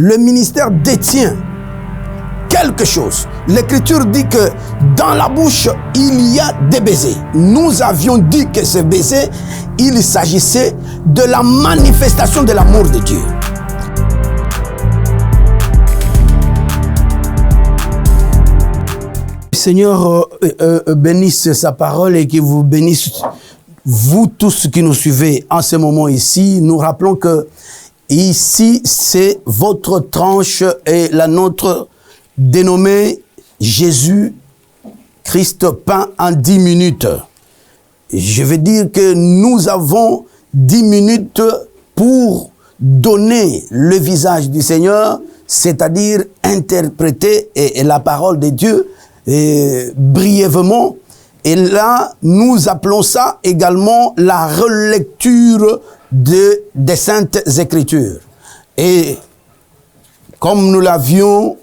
le ministère détient quelque chose. L'Écriture dit que dans la bouche, il y a des baisers. Nous avions dit que ce baiser, il s'agissait de la manifestation de l'amour de Dieu. Seigneur bénisse sa parole et qu'il vous bénisse, vous tous qui nous suivez en ce moment ici. Nous rappelons que ici, c'est votre tranche et la nôtre dénommée Jésus-Christ peint en 10 minutes. Je veux dire que nous avons 10 minutes pour donner le visage du Seigneur, c'est-à-dire interpréter la parole de Dieu brièvement. Et là, nous appelons ça également la relecture des Saintes Écritures. Et comme nous l'avions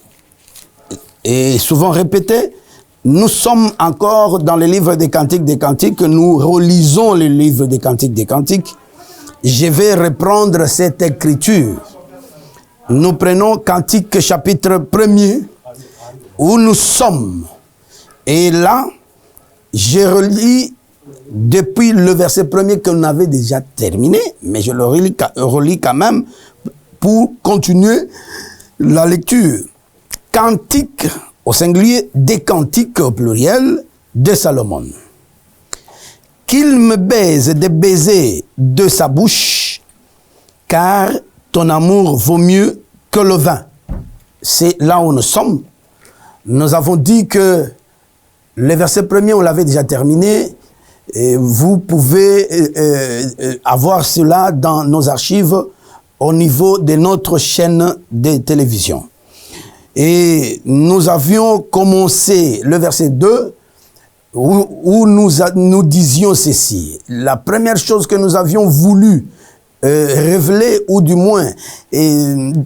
souvent répété, nous sommes encore dans le livre des Cantiques, nous relisons le livre des Cantiques. Je vais reprendre cette écriture. Nous prenons Cantique chapitre 1er, où nous sommes. Et là, je relis depuis le verset 1er que nous avons déjà terminé, mais je le relis quand même pour continuer la lecture. Cantique au singulier, des cantiques au pluriel de Salomon. Qu'il me baise des baisers de sa bouche, car ton amour vaut mieux que le vin. C'est là où nous sommes. Nous avons dit que le verset premier, on l'avait déjà terminé. Et vous pouvez avoir cela dans nos archives au niveau de notre chaîne de télévision. Et nous avions commencé le verset 2 où nous disions ceci. La première chose que nous avions voulu révéler, ou du moins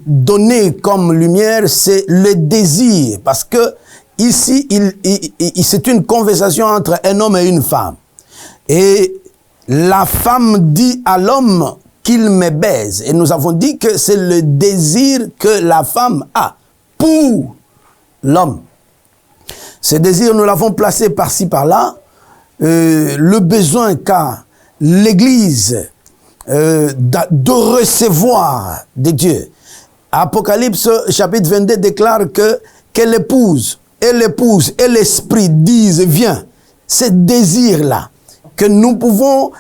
donner comme lumière, c'est le désir. Parce que ici, c'est une conversation entre un homme et une femme. Et la femme dit à l'homme qu'il me baise. Et nous avons dit que c'est le désir que la femme a pour l'homme. Ce désir, nous l'avons placé par-ci, par-là. Le besoin qu'a l'Église de recevoir de Dieu. Apocalypse chapitre 22 déclare que l'épouse et l'esprit disent viens. Ce désir-là que nous pouvons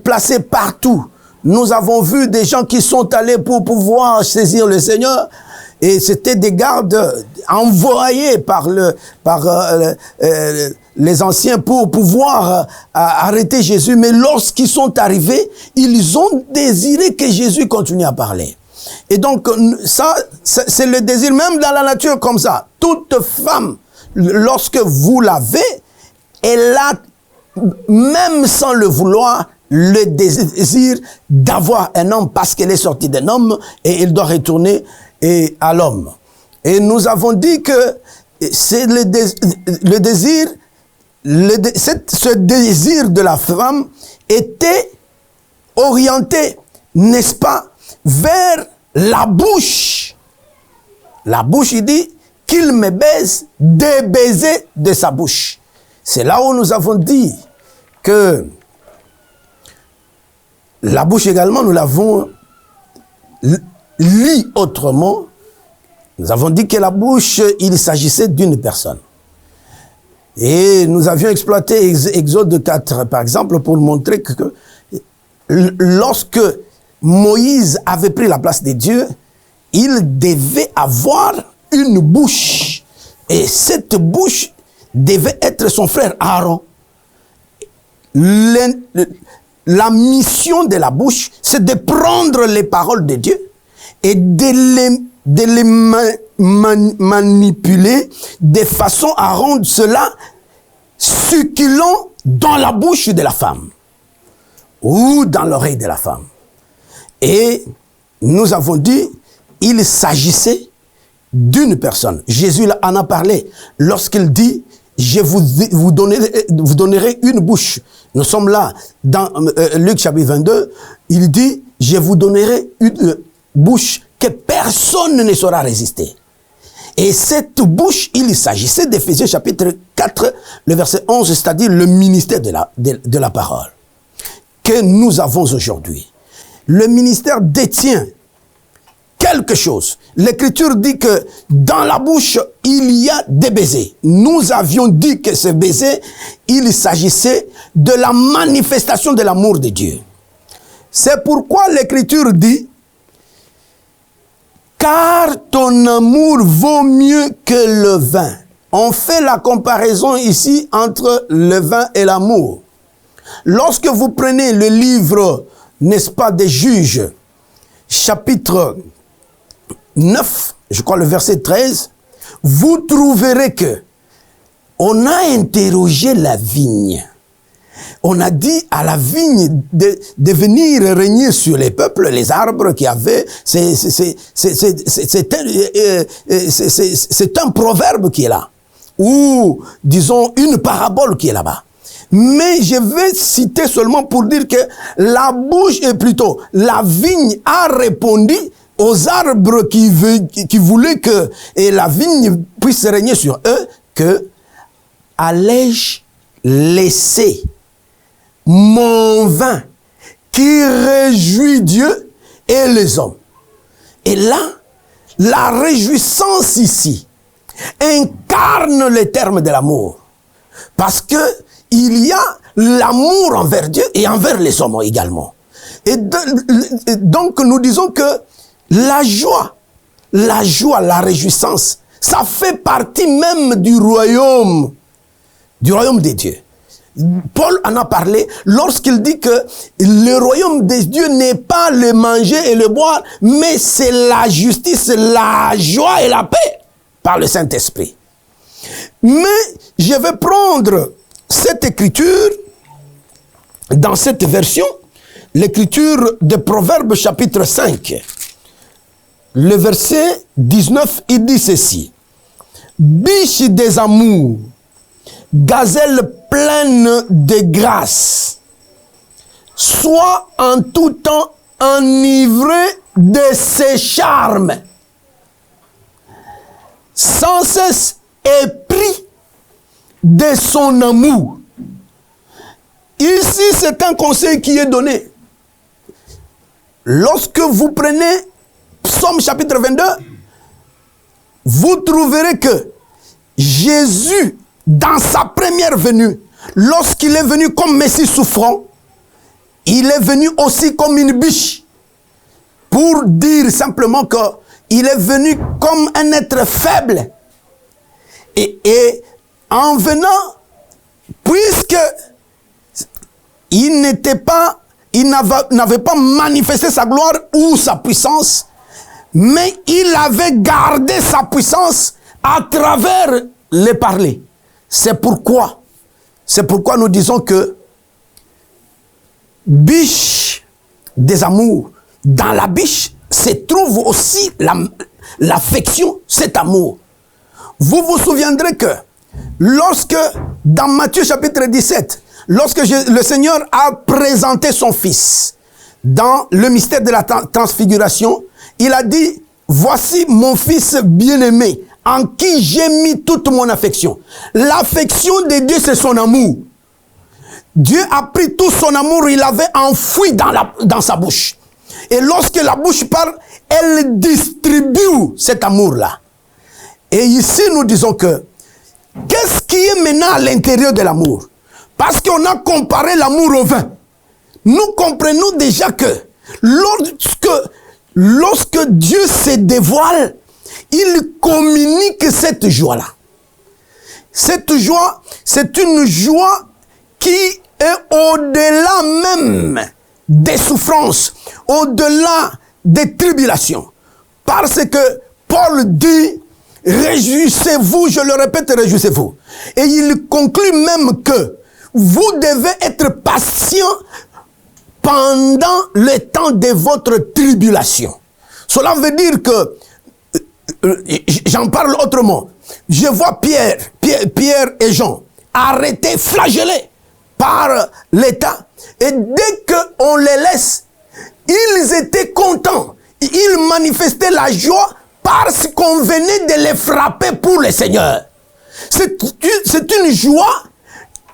placer partout. Nous avons vu des gens qui sont allés pour pouvoir saisir le Seigneur, et c'était des gardes envoyés par les anciens pour pouvoir arrêter Jésus. Mais lorsqu'ils sont arrivés, ils ont désiré que Jésus continue à parler. Et donc, ça, c'est le désir, même dans la nature comme ça. Toute femme, lorsque vous l'avez, elle a, même sans le vouloir, le désir d'avoir un homme parce qu'elle est sortie d'un homme et elle doit retourner à l'homme. Et nous avons dit que c'est le désir, ce désir de la femme était orienté, n'est-ce pas, vers la bouche. La bouche, il dit qu'il me baise des baisers de sa bouche. C'est là où nous avons dit que la bouche également, nous l'avons lu autrement. Nous avons dit que la bouche, il s'agissait d'une personne. Et nous avions exploité Exode 4, par exemple, pour montrer que lorsque Moïse avait pris la place de Dieu, il devait avoir une bouche. Et cette bouche devait être son frère Aaron. La mission de la bouche, c'est de prendre les paroles de Dieu et de les manipuler de façon à rendre cela succulent dans la bouche de la femme ou dans l'oreille de la femme. Et nous avons dit, il s'agissait d'une personne. Jésus en a parlé lorsqu'il dit, je vous donnerai une bouche. Nous sommes là dans Luc chapitre 22, il dit, je vous donnerai une bouche que personne ne saura résister. Et cette bouche, il s'agissait d'Éphésiens chapitre 4, le verset 11, c'est-à-dire le ministère de la parole que nous avons aujourd'hui. Le ministère détient quelque chose. L'Écriture dit que dans la bouche, il y a des baisers. Nous avions dit que ce baiser, il s'agissait de la manifestation de l'amour de Dieu. C'est pourquoi l'Écriture dit: car ton amour vaut mieux que le vin. On fait la comparaison ici entre le vin et l'amour. Lorsque vous prenez le livre, n'est-ce pas, des Juges, chapitre 9, je crois le verset 13, vous trouverez que on a interrogé la vigne. On a dit à la vigne de venir régner sur les peuples, les arbres qui avaient... C'est un proverbe qui est là. Ou, disons, une parabole qui est là-bas. Mais je vais citer seulement pour dire que la bouche, et plutôt la vigne a répondu aux arbres qui voulaient que la vigne puisse régner sur eux, que allais-je laisser mon vin qui réjouit Dieu et les hommes. Et là, la réjouissance ici incarne les termes de l'amour. Parce que il y a l'amour envers Dieu et envers les hommes également. Et donc nous disons que la joie, la réjouissance, ça fait partie même du royaume des dieux. Paul en a parlé lorsqu'il dit que le royaume des dieux n'est pas le manger et le boire, mais c'est la justice, la joie et la paix par le Saint-Esprit. Mais je vais prendre cette écriture, dans cette version, l'écriture de Proverbes chapitre 5. Le verset 19, il dit ceci: biche des amours, gazelle pleine de grâce, sois en tout temps enivré de ses charmes, sans cesse épris de son amour. Ici, c'est un conseil qui est donné. Lorsque vous prenez Psaume chapitre 22, vous trouverez que Jésus, dans sa première venue, lorsqu'il est venu comme Messie souffrant, il est venu aussi comme une biche, pour dire simplement qu'il est venu comme un être faible. Et en venant, puisque il n'avait pas manifesté sa gloire ou sa puissance, mais il avait gardé sa puissance à travers les parler. C'est pourquoi nous disons que biche des amours, dans la biche se trouve aussi l'affection, cet amour. Vous vous souviendrez que lorsque, dans Matthieu chapitre 17, lorsque le Seigneur a présenté son Fils dans le mystère de la transfiguration, il a dit: voici mon Fils bien-aimé, en qui j'ai mis toute mon affection. L'affection de Dieu, c'est son amour. Dieu a pris tout son amour, il l'avait enfoui dans sa bouche. Et lorsque la bouche parle, elle distribue cet amour-là. Et ici, nous disons que, qu'est-ce qui est maintenant à l'intérieur de l'amour? Parce qu'on a comparé l'amour au vin. Nous comprenons déjà que lorsque Dieu se dévoile, il communique cette joie-là. Cette joie, c'est une joie qui est au-delà même des souffrances, au-delà des tribulations. Parce que Paul dit: réjouissez-vous, je le répète, réjouissez-vous. Et il conclut même que vous devez être patient pendant le temps de votre tribulation. Cela veut dire que, j'en parle autrement, je vois Pierre et Jean arrêtés, flagellés par l'État. Et dès qu'on les laisse, ils étaient contents. ils manifestaient la joie parce qu'on venait de les frapper pour le Seigneur. C'est une joie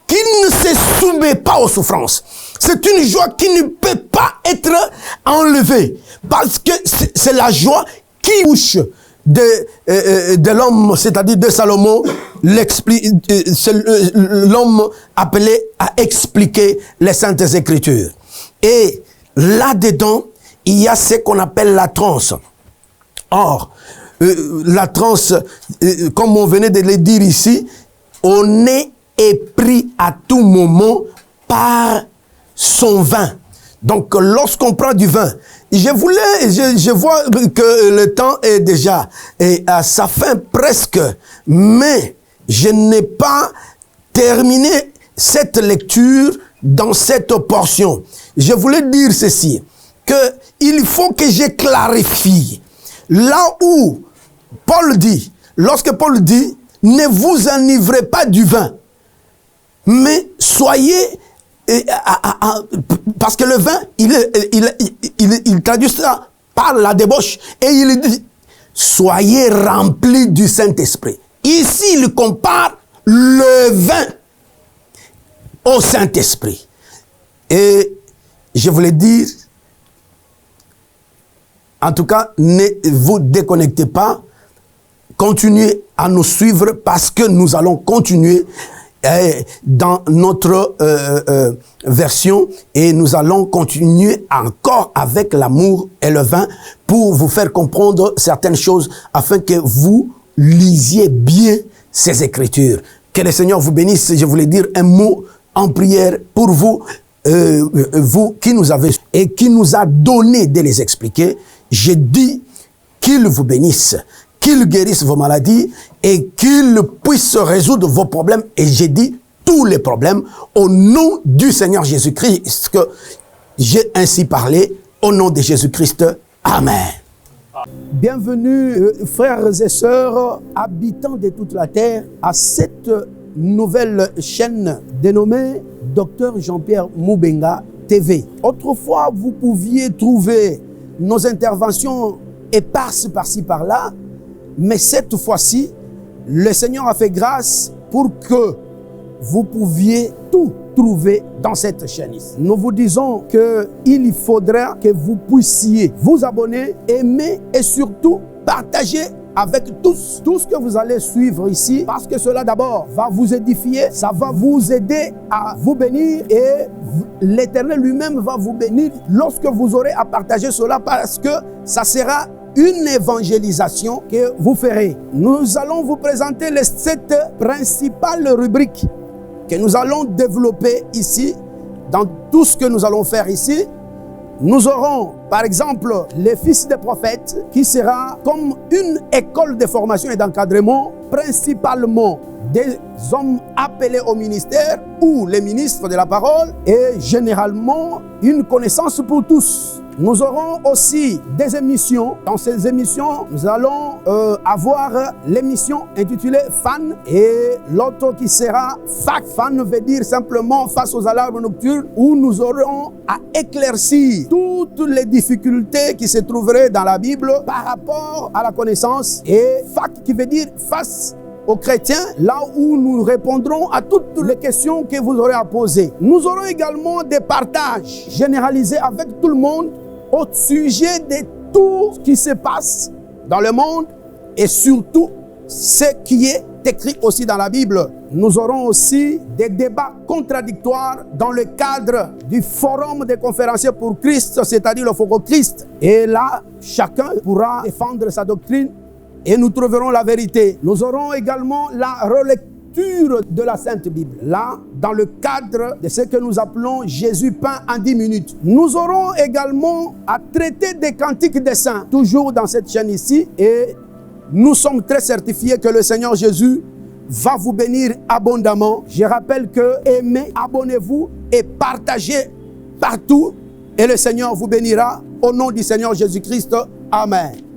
qui ne se soumet pas aux souffrances. C'est une joie qui ne peut pas être enlevée. Parce que c'est la joie qui touche de l'homme, c'est-à-dire de Salomon, l'homme appelé à expliquer les Saintes Écritures. Et là-dedans, il y a ce qu'on appelle la transe. Or, la transe, comme on venait de le dire ici, on est épris à tout moment par son vin. Donc, lorsqu'on prend du vin, je vois que le temps est déjà à sa fin presque, mais je n'ai pas terminé cette lecture dans cette portion. Je voulais dire ceci, que il faut que je clarifie. Là où Paul dit, lorsque Paul dit, ne vous enivrez pas du vin, mais soyez, parce que le vin, il traduit ça par la débauche, et il dit, soyez remplis du Saint-Esprit. Ici, il compare le vin au Saint-Esprit. Et je voulais dire, en tout cas, ne vous déconnectez pas, continuez à nous suivre parce que nous allons continuer dans notre version et nous allons continuer encore avec l'amour et le vin pour vous faire comprendre certaines choses afin que vous lisiez bien ces Écritures. Que le Seigneur vous bénisse. Je voulais dire un mot en prière pour vous, vous qui nous avez et qui nous a donné de les expliquer. Je dis qu'il vous bénisse, qu'il guérisse vos maladies et qu'il puisse résoudre vos problèmes. Et j'ai dit tous les problèmes au nom du Seigneur Jésus-Christ, que j'ai ainsi parlé au nom de Jésus-Christ. Amen. Bienvenue, frères et sœurs, habitants de toute la terre, à cette nouvelle chaîne dénommée Dr Jean-Pierre Moubenga TV. Autrefois, vous pouviez trouver nos interventions éparses par-ci par-là, mais cette fois-ci, le Seigneur a fait grâce pour que vous pouviez tout trouver dans cette chaîne. Nous vous disons qu'il faudra que vous puissiez vous abonner, aimer et surtout partager avec tous tout ce que vous allez suivre ici, parce que cela d'abord va vous édifier, ça va vous aider à vous bénir et l'Éternel lui-même va vous bénir lorsque vous aurez à partager cela, parce que ça sera une évangélisation que vous ferez. Nous allons vous présenter les 7 principales rubriques que nous allons développer ici, dans tout ce que nous allons faire ici. Nous aurons, par exemple, les fils des prophètes, qui sera comme une école de formation et d'encadrement, principalement des hommes appelés au ministère ou les ministres de la parole, et généralement une connaissance pour tous. Nous aurons aussi des émissions. Dans ces émissions, nous allons avoir l'émission intitulée FAN et l'autre qui sera FAC. FAN veut dire simplement face aux alarmes nocturnes, où nous aurons à éclaircir toutes les difficultés qui se trouveraient dans la Bible par rapport à la connaissance, et FAC qui veut dire face aux chrétiens, là où nous répondrons à toutes les questions que vous aurez à poser. Nous aurons également des partages généralisés avec tout le monde au sujet de tout ce qui se passe dans le monde et surtout ce qui est écrit aussi dans la Bible. Nous aurons aussi des débats contradictoires dans le cadre du forum des conférenciers pour Christ, c'est-à-dire le Forum Christ. Et là, chacun pourra défendre sa doctrine et nous trouverons la vérité. Nous aurons également la relecture de la Sainte Bible, là, dans le cadre de ce que nous appelons Jésus peint en 10 minutes. Nous aurons également à traiter des cantiques des saints, toujours dans cette chaîne ici, et nous sommes très certifiés que le Seigneur Jésus va vous bénir abondamment. Je rappelle que aimez, abonnez-vous et partagez partout, et le Seigneur vous bénira au nom du Seigneur Jésus-Christ. Amen.